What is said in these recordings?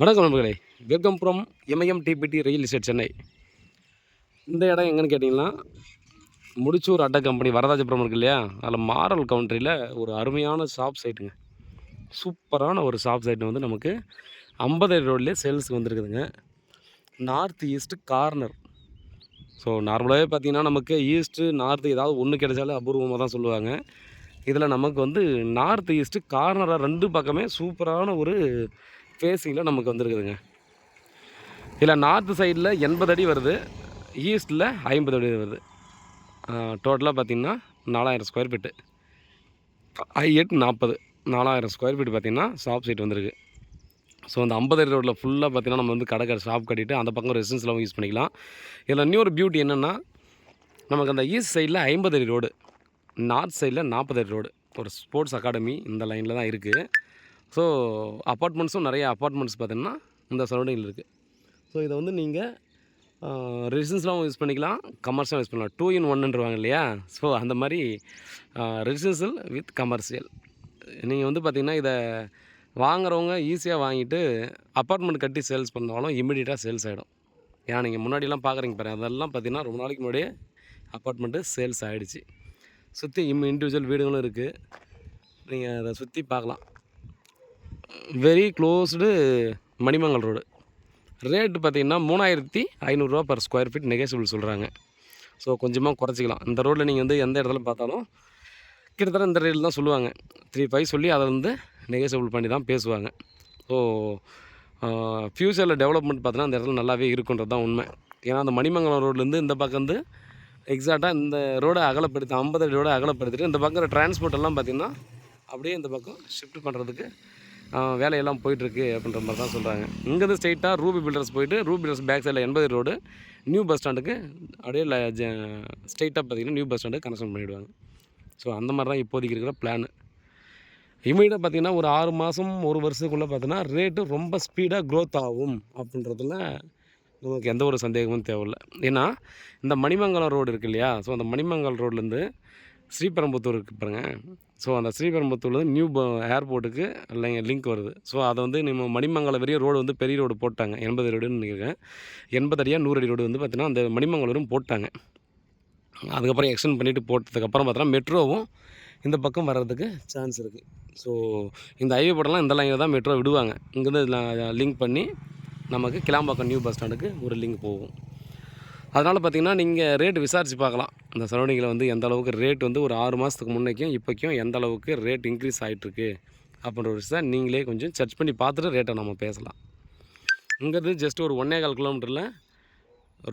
வணக்கம் நண்பர்களே, welcome from MIM DBT real estate Chennai. இந்த இடம் எங்கன்னு கேட்டிங்கன்னா, முடிச்சூர் அட்டை கம்பெனி வரதாஜபுரம் இருக்கு இல்லையா, அதில் மாரல் கவுண்ட்ரியில் ஒரு அருமையான ஷாப் சைட்டுங்க. சூப்பரான ஒரு ஷாப் சைட்டு வந்து நமக்கு 50 ரோட்லேயே சேல்ஸுக்கு வந்துருக்குதுங்க. North east corner. ஸோ நார்மலாகவே பார்த்திங்கன்னா நமக்கு ஈஸ்ட்டு நார்த்து ஏதாவது ஒன்று கிடைச்சாலே அபூர்வமாக தான் சொல்லுவாங்க. இதில் நமக்கு வந்து நார்த் ஈஸ்ட்டு கார்னராக 2 பக்கமே சூப்பரான ஒரு ஃபேஸிங்கில் நமக்கு வந்துருக்குதுங்க. இதில் நார்த்து சைடில் 80 அடி வருது, ஈஸ்ட்டில் 50 அடி வருது. டோட்டலாக பார்த்திங்கன்னா 4000 square feet, I8 40, 4000 square feet பார்த்திங்கன்னா ஷாப் சைட் வந்துருக்கு. ஸோ அந்த 50 அடி ரோட்டில் ஃபுல்லாக பார்த்திங்கன்னா நம்ம வந்து கடை ஷாப் கட்டிட்டு அந்த பக்கம் ரெசிடென்ஸ்லாம் யூஸ் பண்ணிக்கலாம். இதில் இன்னொரு பியூட்டி என்னென்னா, நமக்கு அந்த ஈஸ்ட் சைடில் 50 அடி ரோடு, நார்த் சைடில் 40 அடி ரோடு. ஒரு ஸ்போர்ட்ஸ் அகாடமி இந்த லைனில் தான் இருக்குது. ஸோ அப்பார்ட்மெண்ட்ஸும் நிறைய அப்பார்ட்மெண்ட்ஸ் பார்த்திங்கன்னா இந்த சரௌண்டிங்கில் இருக்குது. ஸோ இதை வந்து நீங்கள் ரெசிடென்ஸ்லாம் யூஸ் பண்ணிக்கலாம், கமர்ஷியல் யூஸ் பண்ணலாம். 2 in 1ன்றுவாங்க இல்லையா. ஸோ அந்த மாதிரி ரெசிடென்ஷியல் வித் கமர்ஷியல். நீங்கள் வந்து பார்த்திங்கன்னா இதை வாங்குறவங்க ஈஸியாக வாங்கிட்டு அப்பார்ட்மெண்ட் கட்டி சேல்ஸ் பண்ணாலும் இம்மிடியட்டாக சேல்ஸ் ஆகிடும். ஏன்னா நீங்கள் முன்னாடிலாம் பார்க்குறீங்க பாருங்கள், அதெல்லாம் பார்த்திங்கன்னா ரொம்ப நாளைக்கு முன்னாடியே அப்பார்ட்மெண்ட்டு சேல்ஸ் ஆகிடுச்சு. சுற்றி இண்டிவிஜுவல் வீடுகளும் இருக்குது, நீங்கள் அதை சுற்றி பார்க்கலாம். Very closed Manimangal road. Rate பார்த்திங்கன்னா 3500 பர் ஸ்கொயர் ஃபீட் நெகோசியபிள் சொல்கிறாங்க. ஸோ கொஞ்சமாக குறைச்சிக்கலாம். இந்த ரோட்டில் நீங்கள் வந்து எந்த இடத்துல பார்த்தாலும் கிட்டத்தட்ட இந்த ரேட்டில் தான் சொல்லுவாங்க. 3.5 சொல்லி அதை வந்து நெகோசியபிள் பண்ணி தான் பேசுவாங்க. ஸோ ஃப்யூச்சரில் டெவலப்மெண்ட் பார்த்தீங்கன்னா அந்த இடத்துல நல்லாவே இருக்குன்றது தான் உண்மை. ஏன்னா அந்த மணிமங்கலம் ரோட்லேருந்து இந்த பக்கம் வந்து எக்ஸாக்டாக இந்த ரோடை அகலப்படுத்தி 50 அடி ரோடை அகலப்படுத்திட்டு இந்த பக்கம் டிரான்ஸ்போர்ட் எல்லாம் பார்த்திங்கன்னா அப்படியே இந்த பக்கம் ஷிஃப்ட் பண்ணுறதுக்கு வேலையெல்லாம் போயிட்டுருக்கு அப்படின்ற மாதிரி தான் சொல்கிறாங்க. இங்கேருந்து ஸ்ட்ரெயிட்டாக ரூபி பில்டர்ஸ் போயிட்டு ரூபி பில்டர்ஸ் பேக் சைடில் 80 ரோடு நியூ பஸ் ஸ்டாண்டுக்கு அப்படியே ஸ்ட்ரெயிட்டாக பார்த்திங்கன்னா நியூ பஸ் ஸ்டாண்டுக்கு கனெக்ஷன் பண்ணிவிடுவாங்க. ஸோ அந்த மாதிரி தான் இப்போதைக்கு இருக்கிற பிளானு. இமீடியட்டாக பார்த்திங்கன்னா ஒரு 6 மாதம் 1 வருஷத்துக்குள்ளே பார்த்தீங்கன்னா ரேட்டு ரொம்ப ஸ்பீடாக க்ரோத் ஆகும் அப்படின்றதுல நமக்கு எந்த ஒரு சந்தேகமும் தேவையில்லை. ஏன்னா இந்த மணிமங்கலம் ரோடு இருக்குது இல்லையா. ஸோ அந்த மணிமங்கல் ரோட்லேருந்து ஸ்ரீபெரும்புத்தூர் இருக்குது பாருங்கள். ஸோ அந்த ஸ்ரீபெரும்புத்தூர்லேருந்து நியூ ஏர்போர்ட்டுக்கு லிங்க் வருது. ஸோ அதை வந்து நம்ம மணிமங்கலம் வரையும் ரோடு வந்து பெரிய ரோடு போட்டாங்க. 80 ரோடுன்னு நினைக்கிறேன். 80 அடியாக 100 அடி ரோடு வந்து பார்த்திங்கன்னா அந்த மணிமங்கலம் வரையும் போட்டாங்க. அதுக்கப்புறம் எக்ஸ்டெண்ட் பண்ணிவிட்டு போட்டதுக்கப்புறம் பார்த்தோன்னா மெட்ரோவும் இந்த பக்கம் வர்றதுக்கு சான்ஸ் இருக்குது. ஸோ இந்த ஹைவே போட்டெல்லாம் இந்த லைனில் தான் மெட்ரோ விடுவாங்க. இங்கேருந்து லிங்க் பண்ணி நமக்கு கிளாம்பாக்கம் நியூ பஸ் ஸ்டாண்டுக்கு ஒரு லிங்க் போகும். அதனால் பார்த்திங்கன்னா நீங்கள் ரேட்டு விசாரித்து பார்க்கலாம். இந்த சரௌண்டிங்கில் வந்து எந்த அளவுக்கு ரேட் வந்து ஒரு 6 மாதத்துக்கு முன்னைக்கும் இப்போக்கும் எந்த அளவுக்கு ரேட் இன்க்ரீஸ் ஆகிட்டுருக்கு அப்படின்ற ஒரு விஷயம் நீங்களே கொஞ்சம் சர்ச் பண்ணி பார்த்துட்டு ரேட்டை நம்ம பேசலாம். இங்கேருந்து ஜஸ்ட் ஒரு 1.25 கிலோமீட்டரில்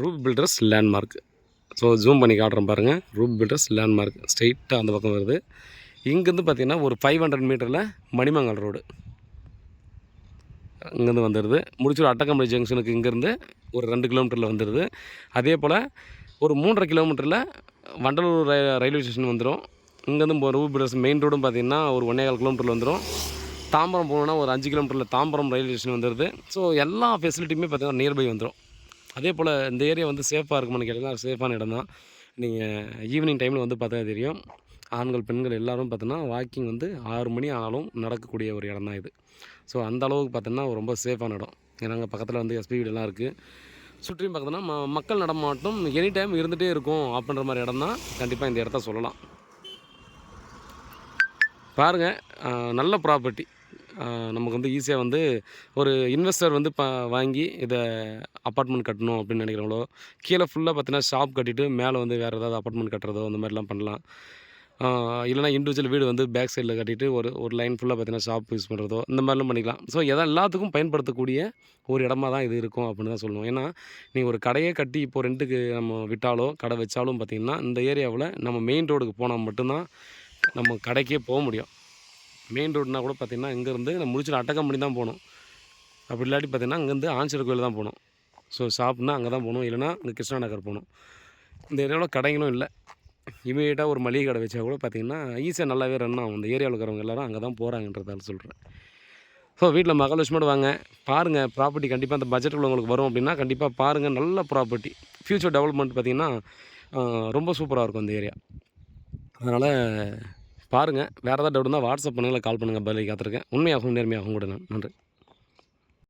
Ruby builders landmark. So zoom பண்ணி காட்டுறேன் பாருங்கள். ரூபி பில்டர்ஸ் லேண்ட்மார்க் ஸ்ட்ரெயிட்டாக அந்த பக்கம் வருது. இங்கேருந்து பார்த்திங்கன்னா ஒரு 500 மீட்டரில் மணிமங்கல் ரோடு இங்கேருந்து வந்துடுது. முடிச்சூர் அட்டக்கம்பளி ஜங்ஷனுக்கு இங்கேருந்து ஒரு 2 கிலோமீட்டரில் வந்துடுது. அதே போல் ஒரு 3.5 கிலோமீட்டரில் வண்டலூர் ரயில்வே ஸ்டேஷன் வந்துடும். இங்கேருந்து ரூபி பில்டர்ஸ் மெயின் ரோடும் பார்த்திங்கன்னா ஒரு 1.25 கிலோமீட்டரில் வந்துடும். தாம்பரம் போகணுன்னா ஒரு 5 கிலோமீட்டரில் தாம்பரம் ரயில்வே ஸ்டேஷன் வந்துடுது. ஸோ எல்லா ஃபெசிலிட்டியுமே பார்த்திங்கன்னா நியர்பை வந்துடும். அதே போல் இந்த ஏரியா வந்து சேஃபாக இருக்குமான்னு கேட்டிங்கன்னா சேஃபான இடம் தான். நீங்கள் ஈவினிங் டைமில் வந்து பார்த்தா தெரியும், ஆண்கள் பெண்கள் எல்லோரும் பார்த்தோன்னா வாக்கிங் வந்து 6 மணி ஆனாலும் நடக்கக்கூடிய ஒரு இடம் தான் இது. ஸோ அந்த அளவுக்கு பார்த்தோன்னா ரொம்ப சேஃபான இடம். ஏன்னா அங்கே பக்கத்தில் வந்து எஸ்பி வீடெல்லாம் இருக்குது. சுற்றியும் பார்த்தோன்னா மக்கள் நடமாட்டம் எனி டைம் இருந்துகிட்டே இருக்கும் அப்படின்ற மாதிரி இடம் தான். கண்டிப்பாக இந்த இடத்த சொல்லலாம். பாருங்கள், நல்ல ப்ராப்பர்ட்டி. நமக்கு வந்து ஈஸியாக வந்து ஒரு இன்வெஸ்டர் வந்து வாங்கி இதை அப்பார்ட்மெண்ட் கட்டணும் அப்படின்னு நினைக்கிறவங்களோ, கீழே ஃபுல்லாக பார்த்தீங்கன்னா ஷாப் கட்டிட்டு மேலே வந்து வேறு ஏதாவது அப்பார்ட்மெண்ட் கட்டுறதோ அந்த மாதிரிலாம் பண்ணலாம். இல்லைனா இண்டிவிஜுவல் வீடு வந்து பேக் சைடில் கட்டிட்டு ஒரு லைன் ஃபுல்லாக பார்த்தீங்கன்னா ஷாப் யூஸ் பண்ணுறதோ இந்த மாதிரிலாம் பண்ணிக்கலாம். ஸோ எல்லாத்துக்கும் பயன்படுத்தக்கூடிய ஒரு இடமா தான் இது இருக்கும் அப்படின்னு தான் சொல்லணும். ஏன்னா நீங்கள் ஒரு கடையே கட்டி இப்போது ரெண்ட்டுக்கு நம்ம விட்டாலோ கடை வச்சாலும் பார்த்திங்கன்னா இந்த ஏரியாவில் நம்ம மெயின் ரோடுக்கு போனால் மட்டும்தான் நம்ம கடைக்கே போக முடியும். மெயின் ரோடுனா கூட பார்த்திங்கன்னா இங்கேருந்து நம்ம முடிச்சுட்டு அட்டக்கம்பெனி தான் போகணும். அப்படி இல்லாட்டி பார்த்திங்கன்னா அங்கேருந்து ஆஞ்சநேயர் கோயில் தான் போகணும். ஸோ ஷாப்னா அங்கே தான் போகணும், இல்லைனா இந்த கிருஷ்ணா நகர் போகணும். இந்த ஏரியாவில் கடைகளும் இல்லை. இமீடியட்டாக ஒரு மளிகை கடை வச்சா கூட பார்த்திங்கன்னா ஈஸியாக நல்லாவே ரன் ஆகும். இந்த ஏரியாவில் இருக்கிறவங்க எல்லோரும் அங்கே தான் போகிறாங்கன்றதால சொல்கிறேன். ஸோ வீட்டில் மகாலட்சுமியோடு வாங்க, பாருங்கள். ப்ராப்பர்ட்டி கண்டிப்பாக அந்த பட்ஜெட்டில் உங்களுக்கு வரும் அப்படின்னா கண்டிப்பாக பாருங்கள். நல்ல ப்ராப்பர்ட்டி, ஃப்யூச்சர் டெவலப்மெண்ட் பார்த்திங்கன்னா ரொம்ப சூப்பராக இருக்கும் இந்த ஏரியா. அதனால் பாருங்கள். வேறு ஏதாவது டவுட் இருந்தால் வாட்ஸ்அப் பண்ணுங்கள், கால் பண்ணுங்கள். பதில் காத்திருக்கேன். உண்மையாகவும் நேர்மையாகவும் கூட நான். நன்றி.